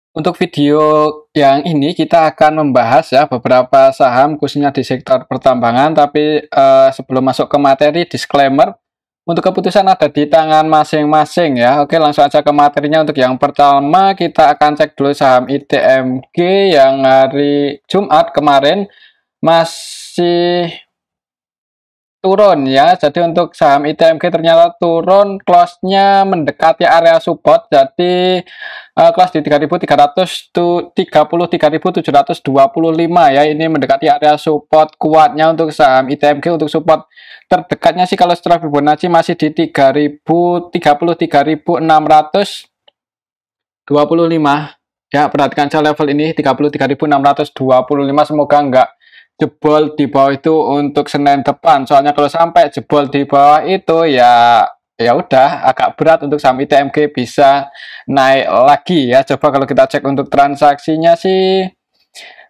Untuk video yang ini kita akan membahas ya beberapa saham khususnya di sektor pertambangan, tapi sebelum masuk ke materi, disclaimer untuk keputusan ada di tangan masing-masing ya. Oke, langsung aja ke materinya. Untuk yang pertama kita akan cek dulu saham ITMG yang hari Jumat kemarin masih turun ya. Jadi untuk saham ITMG ternyata turun, close-nya mendekati area support. Jadi close di 33.725 ya. Ini mendekati area support kuatnya untuk saham ITMG. Untuk support terdekatnya sih kalau secara Fibonacci masih di 33.625 ya. Perhatikan saja level ini 33.625, semoga enggak jebol di bawah itu untuk Senin depan. Soalnya kalau sampai jebol di bawah itu ya udah agak berat untuk saham ITMG bisa naik lagi ya. Coba kalau kita cek untuk transaksinya sih,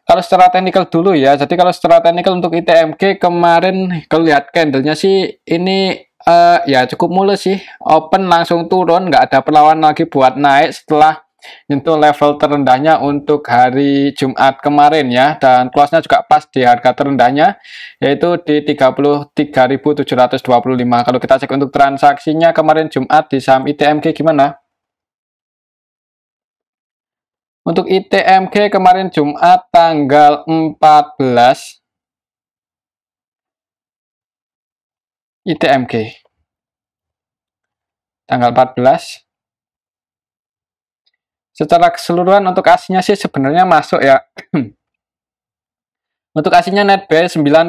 kalau secara teknikal dulu ya. Jadi kalau secara teknikal untuk ITMG kemarin kalau lihat candlenya sih ini ya cukup mulus sih, open langsung turun, nggak ada perlawanan lagi buat naik setelah itu level terendahnya untuk hari Jumat kemarin ya, dan close-nya juga pas di harga terendahnya yaitu di 33.725. Kalau kita cek untuk transaksinya kemarin Jumat di saham ITMG gimana? Untuk ITMG kemarin Jumat tanggal 14 ITMG tanggal 14 secara keseluruhan untuk aslinya sih sebenarnya masuk ya. Untuk aslinya net buy 9,7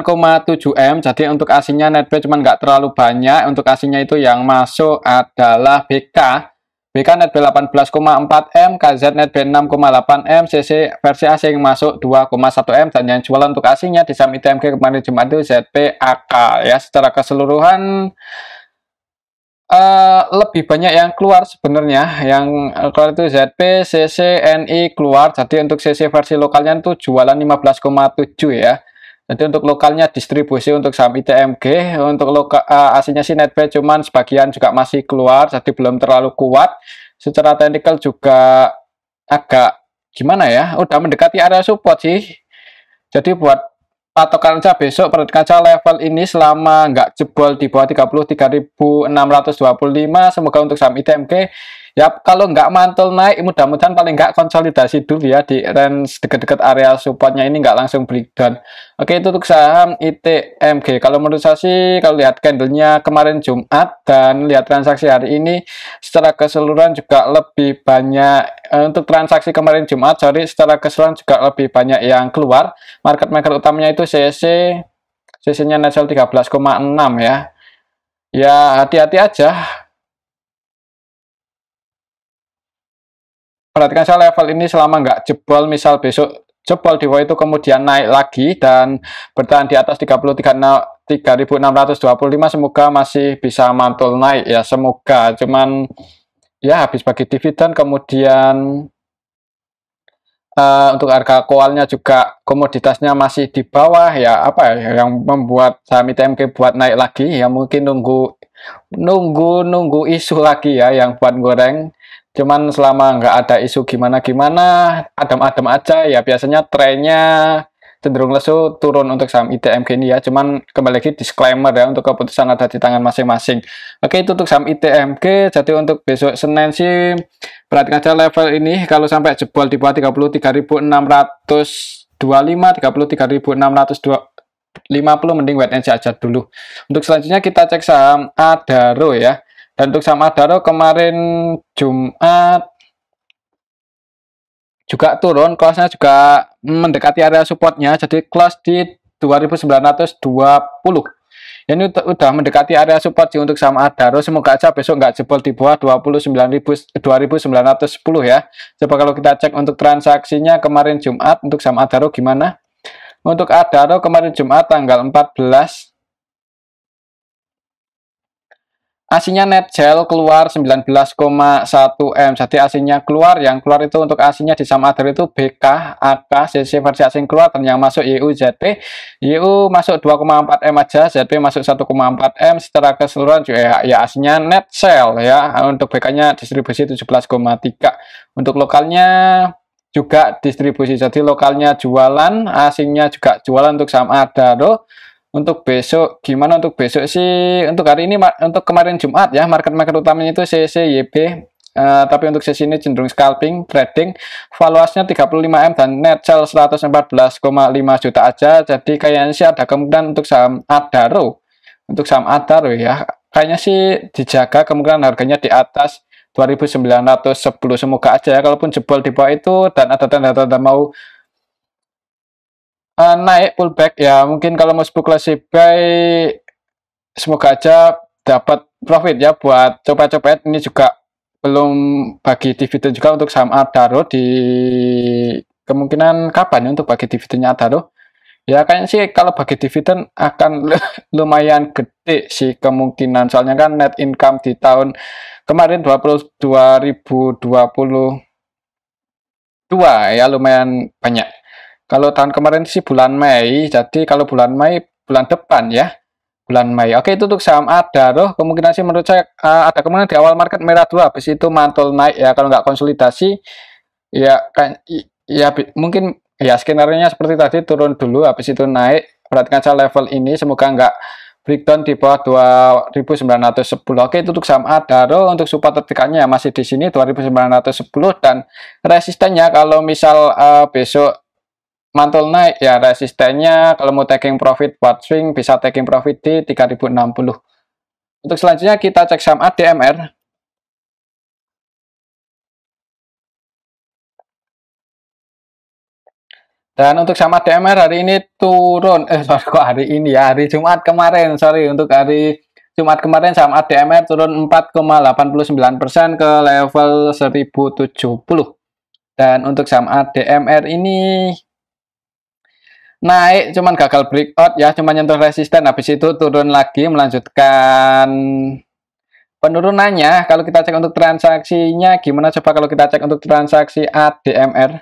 M. Jadi untuk aslinya net buy cuman nggak terlalu banyak. Untuk aslinya itu yang masuk adalah BK. BK net buy 18,4 M, KZ net buy 6,8 M, CC versi asing masuk 2,1 M, dan yang jualan untuk aslinya di saham ITMG kemarin Jumat itu ZPAK ya. Secara keseluruhan lebih banyak yang keluar sebenarnya. Yang keluar itu ZP, CC, NI keluar. Jadi untuk CC versi lokalnya itu jualan 15,7 ya. Jadi untuk lokalnya distribusi untuk saham ITMG. Untuk aslinya sih net buy cuman sebagian juga masih keluar, jadi belum terlalu kuat. Secara teknikal juga agak gimana ya, udah mendekati area support sih. Jadi buat patokan aja besok, perhatikan aja level ini selama nggak jebol di bawah 33.625. Semoga untuk saham ITMG ya, kalau nggak mantul naik, mudah-mudahan paling nggak konsolidasi dulu ya di range dekat-dekat area supportnya ini, nggak langsung breakdown. Oke, itu untuk saham ITMG. Kalau menurut saya sih, kalau lihat candlenya kemarin Jumat dan lihat transaksi hari ini, secara keseluruhan juga lebih banyak untuk transaksi kemarin Jumat, sorry, secara keseluruhan juga lebih banyak yang keluar. Market maker utamanya itu CC-nya net sell 13,6 ya. Ya hati-hati aja. Perhatikan saya level ini selama nggak jebol, misal besok jebol di bawah itu kemudian naik lagi dan bertahan di atas 33.625, semoga masih bisa mantul naik ya, semoga. Cuman ya habis bagi dividen, kemudian untuk harga koalnya juga komoditasnya masih di bawah ya, apa ya yang membuat saham ITMG buat naik lagi ya, mungkin nunggu isu lagi ya yang buat goreng. Cuman selama nggak ada isu gimana-gimana, adem-adem aja ya, biasanya trennya cenderung lesu turun untuk saham ITMG ini ya. Cuman kembali lagi disclaimer ya, untuk keputusan ada di tangan masing-masing. Oke, itu untuk saham ITMG. Jadi untuk besok Senin sih, perhatikan aja level ini, kalau sampai jebol di bawah 33.625, 33.650, mending wait and see aja dulu. Untuk selanjutnya kita cek saham Adaro ya. Dan untuk saham Adaro kemarin Jumat juga turun, close-nya juga mendekati area supportnya, jadi close di 2.920. Ini udah mendekati area support sih untuk saham Adaro. Semoga aja besok nggak jebol di bawah 2.910 ya. Coba kalau kita cek untuk transaksinya kemarin Jumat untuk saham Adaro gimana? Untuk Adaro kemarin Jumat tanggal 14, aslinya net sell keluar 19,1 M. Jadi aslinya keluar, yang keluar itu untuk aslinya di saham Adaro itu BK, AK, CC versi asing keluar, dan yang masuk YU, ZP. YU masuk 2,4 M aja, ZP masuk 1,4 M. Secara keseluruhan juga ya aslinya net sell ya. Untuk BK-nya distribusi 17,3. Untuk lokalnya juga distribusi. Jadi lokalnya jualan, asingnya juga jualan untuk saham Adaro. Untuk besok gimana? Untuk besok sih, untuk hari ini, untuk kemarin Jumat ya, market utamanya itu CCYB. Tapi untuk sesi ini cenderung scalping, trading, valuasinya 35M dan net sell 114,5 juta aja. Jadi kayaknya sih ada kemungkinan untuk saham Adaro. Untuk saham Adaro ya, kayaknya sih dijaga kemungkinan harganya di atas 2.910. Semoga aja ya, kalaupun jebol di bawah itu dan ada tanda-tanda mau naik pullback ya, mungkin kalau mau spekulasi buy, semoga aja dapat profit ya buat coba-coba. Ini juga belum bagi dividen juga untuk saham Adaro. Di kemungkinan kapan ya untuk bagi dividennya Adaro ya, kayaknya sih kalau bagi dividen akan lumayan gede sih kemungkinan, soalnya kan net income di tahun kemarin 2022 ya lumayan banyak. Kalau tahun kemarin sih bulan Mei, jadi kalau bulan Mei bulan depan ya, bulan Mei. Oke, itu untuk saham Adaro kemungkinan sih menurut saya ada kemungkinan di awal market merah dulu, habis itu mantul naik ya, kalau nggak konsolidasi ya kan ya mungkin ya skenario-nya seperti tadi, turun dulu habis itu naik. Perhatikan saja level ini, semoga nggak breakdown di bawah 2.910. Oke, itu untuk saham Adaro. Untuk support tertekannya masih di sini 2.910 dan resistennya kalau misal besok mantul naik ya, resistennya kalau mau taking profit buat swing bisa taking profit di 3060. Untuk selanjutnya kita cek saham ADMR. Dan untuk saham ADMR hari ini turun, sorry kok hari ini ya, hari Jumat kemarin, sorry, untuk hari Jumat kemarin saham ADMR turun 4,89% ke level 1070. Dan untuk saham ADMR ini naik cuman gagal breakout ya, cuman nyentuh resisten, habis itu turun lagi melanjutkan penurunannya. Kalau kita cek untuk transaksinya gimana, coba kalau kita cek untuk transaksi ADMR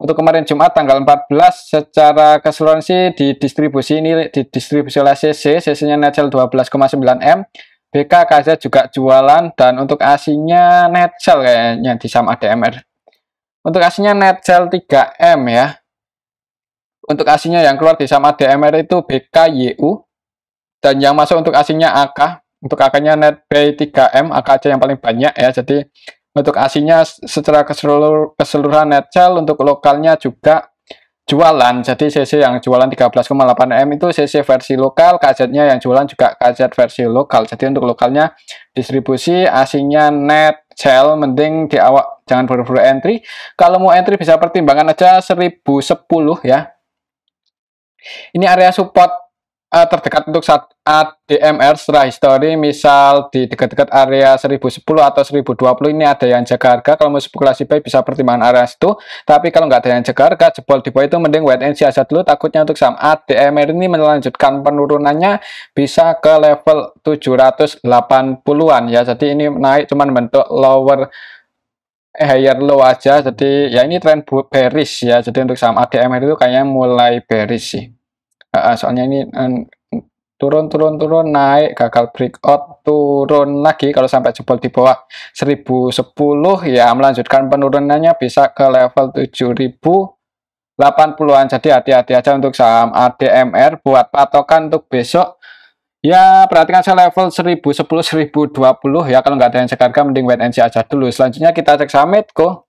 untuk kemarin Jumat tanggal 14 secara keseluruhan sih di distribusi ini didistribusi oleh CC-nya net sell 12,9M, BK KZ juga jualan, dan untuk ASINnya net sell kayaknya di saham ADMR. Untuk ASINnya net sell 3M ya. Untuk ASINnya yang keluar di saham ADMR itu BKYU, dan yang masuk untuk ASINnya AK. Untuk AK-nya net buy 3M, AK aja yang paling banyak ya. Jadi untuk ASINnya secara keseluruhan net sell, untuk lokalnya juga jualan. Jadi CC yang jualan 13,8M itu CC versi lokal, KZ-nya yang jualan juga KZ versi lokal. Jadi untuk lokalnya distribusi, ASINnya net sell, mending di awal jangan buru-buru entry. Kalau mau entry bisa pertimbangan aja 1010 ya. Ini area support terdekat untuk saat ADMR setelah histori, misal di dekat-dekat area 1010 atau 1020 ini ada yang jaga harga. Kalau mau spekulasi buy bisa pertimbangan area itu, tapi kalau nggak ada yang jaga harga, jebol di bawah itu mending wait and see aja dulu. Takutnya untuk saham ADMR ini melanjutkan penurunannya bisa ke level 780-an ya. Jadi ini naik cuman bentuk lower higher low aja. Jadi ya ini tren bearish ya. Jadi untuk saham ADMR itu kayaknya mulai bearish sih. Soalnya ini turun naik, gagal breakout, turun lagi. Kalau sampai jebol di bawah 1010 ya melanjutkan penurunannya bisa ke level 7080-an. Jadi hati-hati aja untuk saham ADMR. Buat patokan untuk besok ya perhatikan saya level 1010 1020 ya. Kalau nggak ada yang jaga harga mending wait and see aja dulu. Selanjutnya kita cek saham Medco.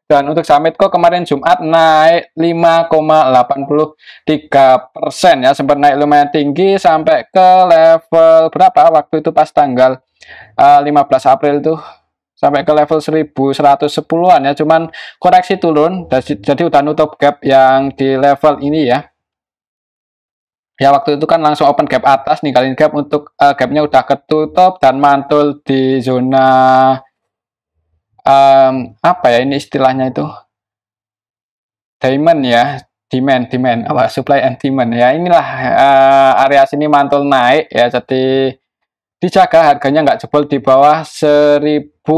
Dan untuk saham Medco kemarin Jumat naik 5,83% ya, sempat naik lumayan tinggi sampai ke level berapa waktu itu pas tanggal 15 April tuh, sampai ke level 1110-an ya, cuman koreksi turun, jadi udah nutup gap yang di level ini ya. Ya waktu itu kan langsung open gap atas, ninggalin gap, untuk gapnya udah ketutup dan mantul di zona apa ya ini istilahnya itu, demand ya, demand apa, supply and demand ya. Inilah area sini mantul naik ya, jadi dijaga harganya nggak jebol di bawah 1020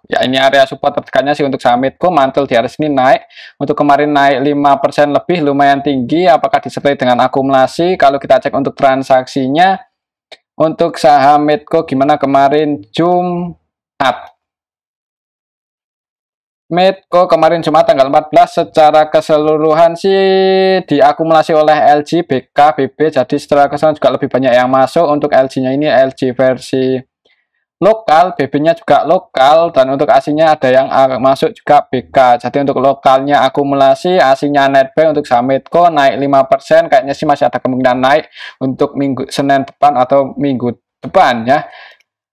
ya. Ini area support tertekannya sih untuk saham Medco, mantul di area sini naik. Untuk kemarin naik 5% lebih, lumayan tinggi. Apakah disertai dengan akumulasi? Kalau kita cek untuk transaksinya untuk saham Medco gimana kemarin Jumat Medco kemarin Jumat tanggal 14 secara keseluruhan sih diakumulasi oleh LG, BK, BB, jadi secara keseluruhan juga lebih banyak yang masuk. Untuk LG-nya ini LG versi lokal, BB-nya juga lokal, dan untuk AC-nya ada yang masuk juga BK. Jadi untuk lokalnya akumulasi, AC-nya netbuy untuk saham Medco naik 5%, kayaknya sih masih ada kemungkinan naik untuk minggu Senin depan atau minggu depan ya.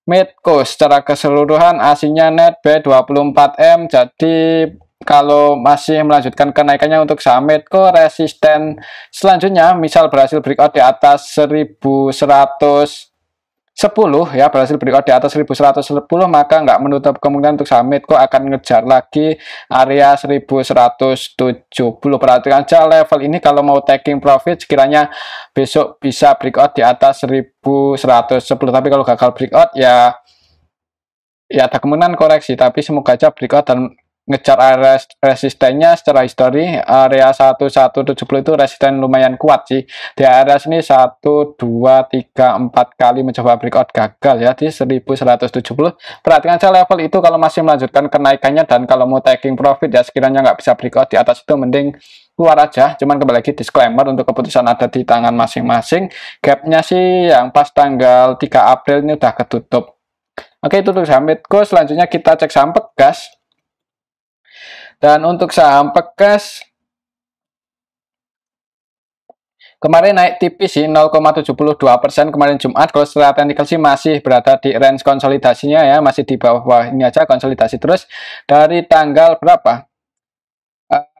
Medco secara keseluruhan AC-nya netbuy 24M, jadi kalau masih melanjutkan kenaikannya untuk saham Medco, resisten selanjutnya misal berhasil breakout di atas 1110 ya, berhasil breakout di atas 1110, maka nggak menutup kemungkinan untuk saham Medco akan ngejar lagi area 1170. Perhatikan aja level ini kalau mau taking profit sekiranya besok bisa breakout di atas 1110, tapi kalau gagal breakout ya ada kemungkinan koreksi, tapi semoga aja breakout dan ngejar area resistennya. Secara histori area 1170 itu resisten lumayan kuat sih. Di area sini 1 2 3 4 kali mencoba breakout gagal ya di 1170. Perhatikan saja level itu kalau masih melanjutkan kenaikannya, dan kalau mau taking profit ya sekiranya nggak bisa breakout di atas itu mending keluar aja. Cuman kembali lagi disclaimer, untuk keputusan ada di tangan masing-masing. Gapnya sih yang pas tanggal 3 April ini udah ketutup. Oke, itu untuk saham Medco. Selanjutnya kita cek saham Pegas. Dan untuk saham Pegas kemarin naik tipis sih 0,72% kemarin Jumat. Kalau secara teknikal sih masih berada di range konsolidasinya ya, masih di bawah ini aja, konsolidasi terus dari tanggal berapa?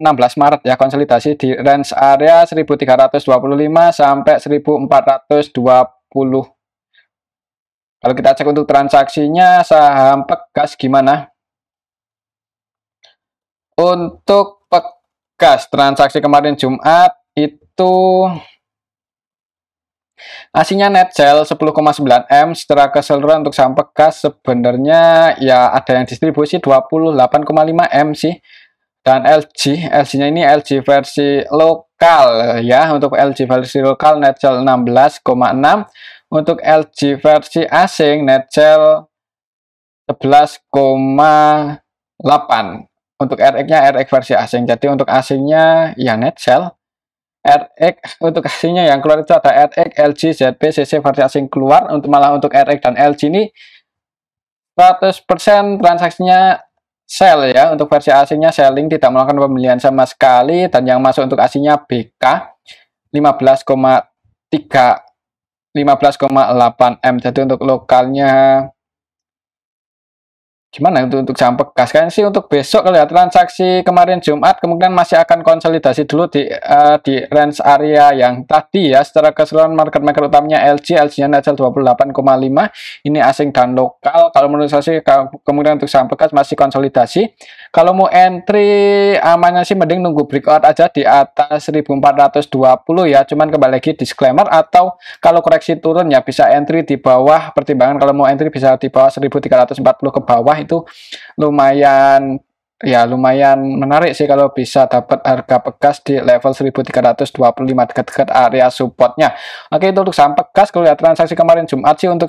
16 Maret ya, konsolidasi di range area 1325 sampai 1420. Kalau kita cek untuk transaksinya saham Pegas gimana? Untuk Pegas transaksi kemarin Jumat itu AC-nya net sell 10,9M. Secara keseluruhan untuk saham Pegas sebenarnya ya ada yang distribusi 28,5M sih. Dan LG-nya ini LG versi lokal ya. Untuk LG versi lokal net sell 16,6. Untuk LG versi asing net sell 11,8. Untuk RX-nya RX versi asing. Jadi untuk asingnya ya net sell. RX untuk asingnya yang keluar itu ada RX, LG, ZP, CC versi asing keluar. Untuk malah untuk RX dan LG ini 100% transaksinya sell ya. Untuk versi asingnya selling, tidak melakukan pembelian sama sekali. Dan yang masuk untuk asingnya BK 15,8M. Jadi untuk lokalnya gimana untuk saham Pegas? Kayaknya sih untuk besok kalau ya, transaksi kemarin Jumat kemungkinan masih akan konsolidasi dulu di range area yang tadi ya. Secara keseluruhan market maker utamanya LG-nya net sell 28,5. Ini asing dan lokal. Kalau menurut saya sih kemungkinan untuk saham Pegas masih konsolidasi. Kalau mau entry amannya sih mending nunggu breakout aja di atas 1420 ya. Cuman kembali lagi disclaimer, atau kalau koreksi turun ya bisa entry di bawah. Pertimbangan kalau mau entry bisa di bawah 1340 ke bawah, itu lumayan menarik sih kalau bisa dapat harga Pegas di level 1325 dekat-dekat area supportnya. Oke, itu untuk saham Pegas. Kalau lihat transaksi kemarin Jumat sih untuk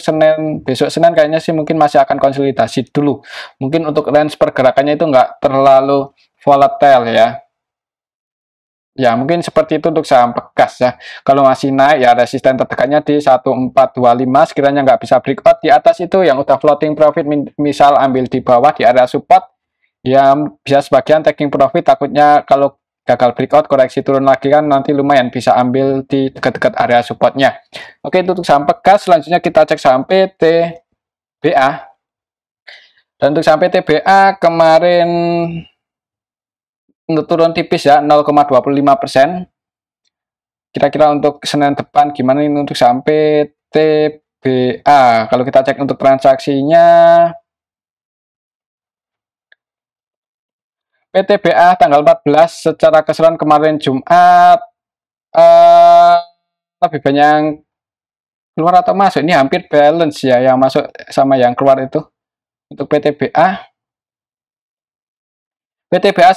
besok Senin kayaknya sih mungkin masih akan konsolidasi dulu. Mungkin untuk range pergerakannya itu nggak terlalu volatile ya. Ya, mungkin seperti itu untuk saham Pegas ya. Kalau masih naik ya resisten terdekatnya di 1425, sekiranya nggak bisa breakout di atas itu yang udah floating profit misal ambil di bawah di area support ya, bisa sebagian taking profit, takutnya kalau gagal breakout koreksi turun lagi kan nanti lumayan bisa ambil di dekat-dekat area supportnya. Oke, itu untuk saham Pegas. Selanjutnya kita cek saham PTBA. Dan untuk saham PTBA kemarin untuk turun tipis ya 0,25%. Kira-kira untuk Senin depan gimana ini untuk saham PTBA? Kalau kita cek untuk transaksinya, PTBA tanggal 14 secara keseluruhan kemarin Jumat lebih banyak yang keluar atau masuk. Ini hampir balance ya, yang masuk sama yang keluar itu. Untuk PTBA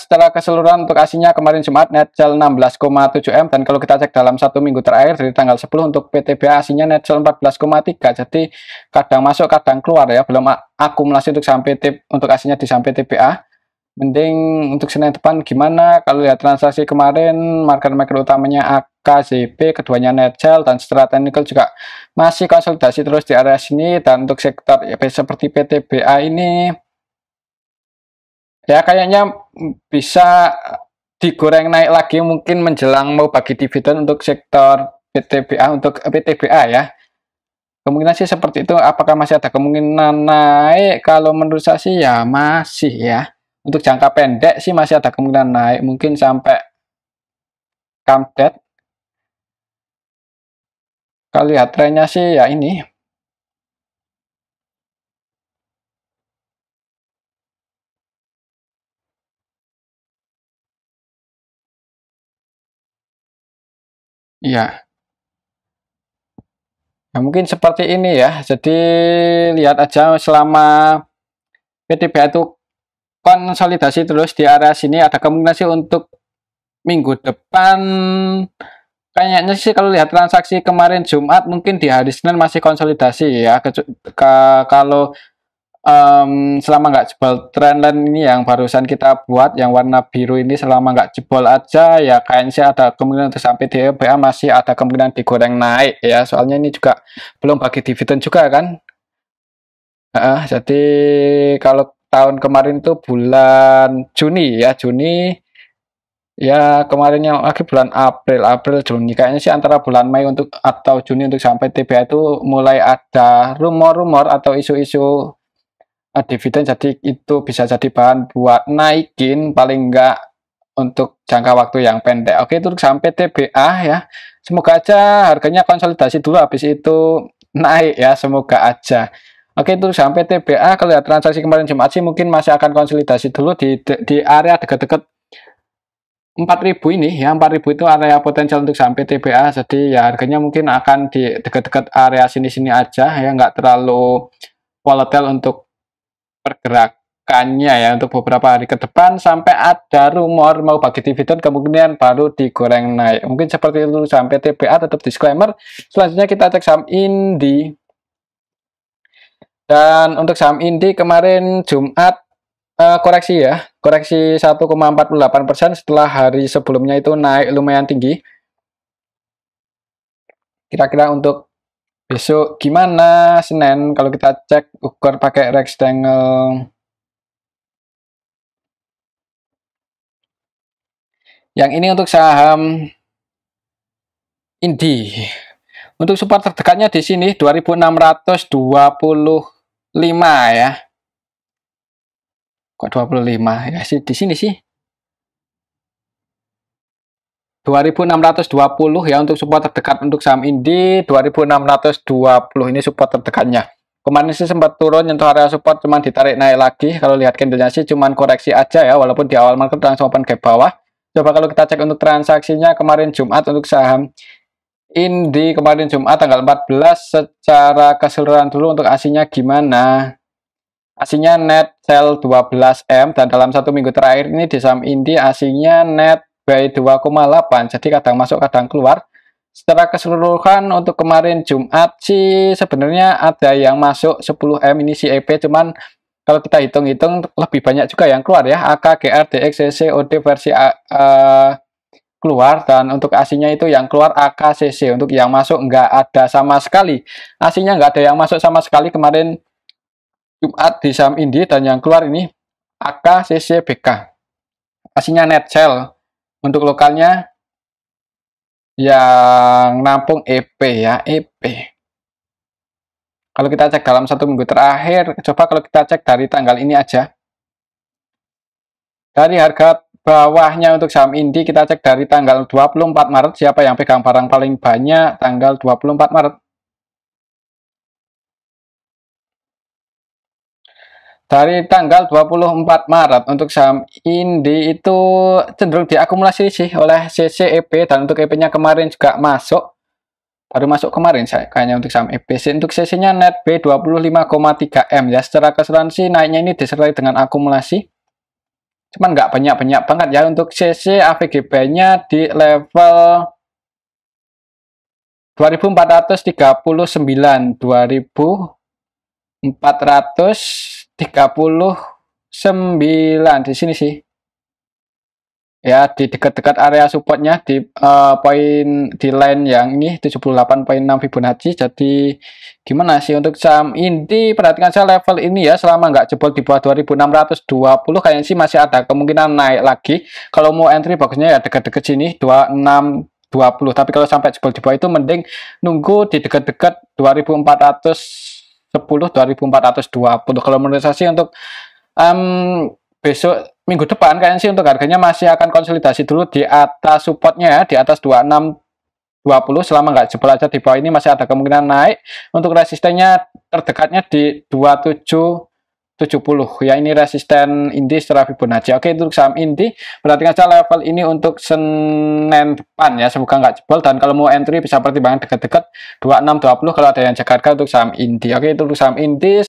secara keseluruhan untuk AC-nya kemarin Jumat net sell 16,7M, dan kalau kita cek dalam satu minggu terakhir dari tanggal 10 untuk PTBA AC-nya net sell 14,3. Jadi kadang masuk kadang keluar ya, belum akumulasi untuk saham PT untuk AC-nya di saham PTBA. Mending untuk Senin depan gimana? Kalau lihat transaksi kemarin, market-market utamanya AKZB, keduanya Netcel dan Secara Technical juga masih konsolidasi terus di area sini. Dan untuk sektor ya, seperti PTBA ini, ya kayaknya bisa digoreng naik lagi mungkin menjelang mau bagi dividen untuk sektor PTBA, untuk PTBA ya. Kemungkinan sih seperti itu. Apakah masih ada kemungkinan naik? Kalau menurut saya sih ya masih ya. Untuk jangka pendek sih masih ada kemungkinan naik, mungkin sampai comeback. Kalau lihat trennya sih ya ini. Iya, ya mungkin seperti ini ya. Jadi lihat aja selama PTBA itu konsolidasi terus di area sini, ada kemungkinan sih untuk minggu depan. Kayaknya sih kalau lihat transaksi kemarin Jumat mungkin di hari Senin masih konsolidasi ya. Kalau selama nggak jebol trendline ini yang barusan kita buat yang warna biru ini, selama nggak jebol aja ya kayaknya sih ada kemungkinan untuk sampai di EBA masih ada kemungkinan digoreng naik ya. Soalnya ini juga belum bagi dividen juga kan. Jadi kalau tahun kemarin tuh bulan Juni ya, Juni ya, kemarin yang lagi bulan April Juni, kayaknya sih antara bulan Mei untuk atau Juni untuk sampai TBA itu mulai ada rumor-rumor atau isu-isu dividen, jadi itu bisa jadi bahan buat naikin paling enggak untuk jangka waktu yang pendek. Oke, itu sampai TBA ya, semoga aja harganya konsolidasi dulu habis itu naik ya, semoga aja. Oke, itu sampai TBA. Kalau lihat transaksi kemarin Jumat sih mungkin masih akan konsolidasi dulu di area dekat-dekat 4.000 ini ya. 4.000 itu area potensial untuk sampai TBA, jadi ya harganya mungkin akan di dekat-dekat area sini-sini aja ya, nggak terlalu volatile untuk pergerakannya ya untuk beberapa hari ke depan, sampai ada rumor mau bagi dividen kemungkinan baru digoreng naik. Mungkin seperti itu sampai TBA. Tetap disclaimer. Selanjutnya kita cek saham Indi. Dan untuk saham Indi kemarin Jumat koreksi ya, koreksi 1,48% setelah hari sebelumnya itu naik lumayan tinggi. Kira-kira untuk besok gimana Senin? Kalau kita cek ukur pakai rectangle. Yang ini untuk saham Indi. Untuk support terdekatnya di sini 2625 ya. Kok 25 ya sih di sini sih. 2620 ya untuk support terdekat untuk saham Indi. 2620 ini support terdekatnya. Kemarin sih sempat turun nyentuh area support, cuman ditarik naik lagi. Kalau lihat candlenya sih cuman koreksi aja ya, walaupun di awal market langsung open gap bawah. Coba kalau kita cek untuk transaksinya kemarin Jumat untuk saham Indi kemarin Jumat tanggal 14 secara keseluruhan dulu untuk asinya gimana? Asinya net sell 12M, dan dalam satu minggu terakhir ini di saham Indi asinya net buy 2,8, jadi kadang masuk kadang keluar. Secara keseluruhan untuk kemarin Jumat sih sebenarnya ada yang masuk 10M ini CEP, cuman kalau kita hitung-hitung lebih banyak juga yang keluar ya. AK, GR, DX, CC, OD versi keluar, dan untuk asinya itu yang keluar AKCC. Untuk yang masuk nggak ada sama sekali, asinya nggak ada yang masuk sama sekali kemarin Jumat di saham Indi, dan yang keluar ini AKCC BK. Asinya net sell. Untuk lokalnya yang nampung EP ya, EP. Kalau kita cek dalam satu minggu terakhir, coba kalau kita cek dari tanggal ini aja. Dari harga bawahnya untuk saham Indi kita cek dari tanggal 24 Maret, siapa yang pegang barang paling banyak tanggal 24 Maret. Dari tanggal 24 Maret untuk saham Indi itu cenderung diakumulasi sih oleh CCEP, dan untuk EP-nya kemarin juga masuk. Baru masuk kemarin saya kayaknya untuk saham EP. Untuk CC-nya net B 25,3M ya. Secara keseluruhan sih naiknya ini disertai dengan akumulasi. Cuman nggak banyak-banyak banget ya. Untuk CC AVGB-nya di level 2439, 2439 di sini sih. Ya, di dekat-dekat area supportnya di poin di line yang ini 78,6 Fibonacci. Jadi gimana sih untuk saham inti? Perhatikan saya level ini ya, selama nggak jebol di bawah 2620 kayaknya sih masih ada kemungkinan naik lagi. Kalau mau entry bagusnya ya dekat-dekat sini 2620. Tapi kalau sampai jebol di bawah itu mending nunggu di dekat-dekat 2410 2420. Kalau menurut saya sih untuk besok minggu depan kayaknya sih untuk harganya masih akan konsolidasi dulu di atas supportnya ya, di atas 2620. Selama nggak jebol aja di bawah ini masih ada kemungkinan naik. Untuk resistennya terdekatnya di 2770 ya, ini resisten inti secara Fibonacci. Oke, untuk saham inti perhatikan saja level ini untuk Senin depan ya, semoga nggak jebol. Dan kalau mau entry bisa pertimbangan dekat-dekat 2620 kalau ada yang jaga harga untuk saham inti. Oke, itu untuk saham inti.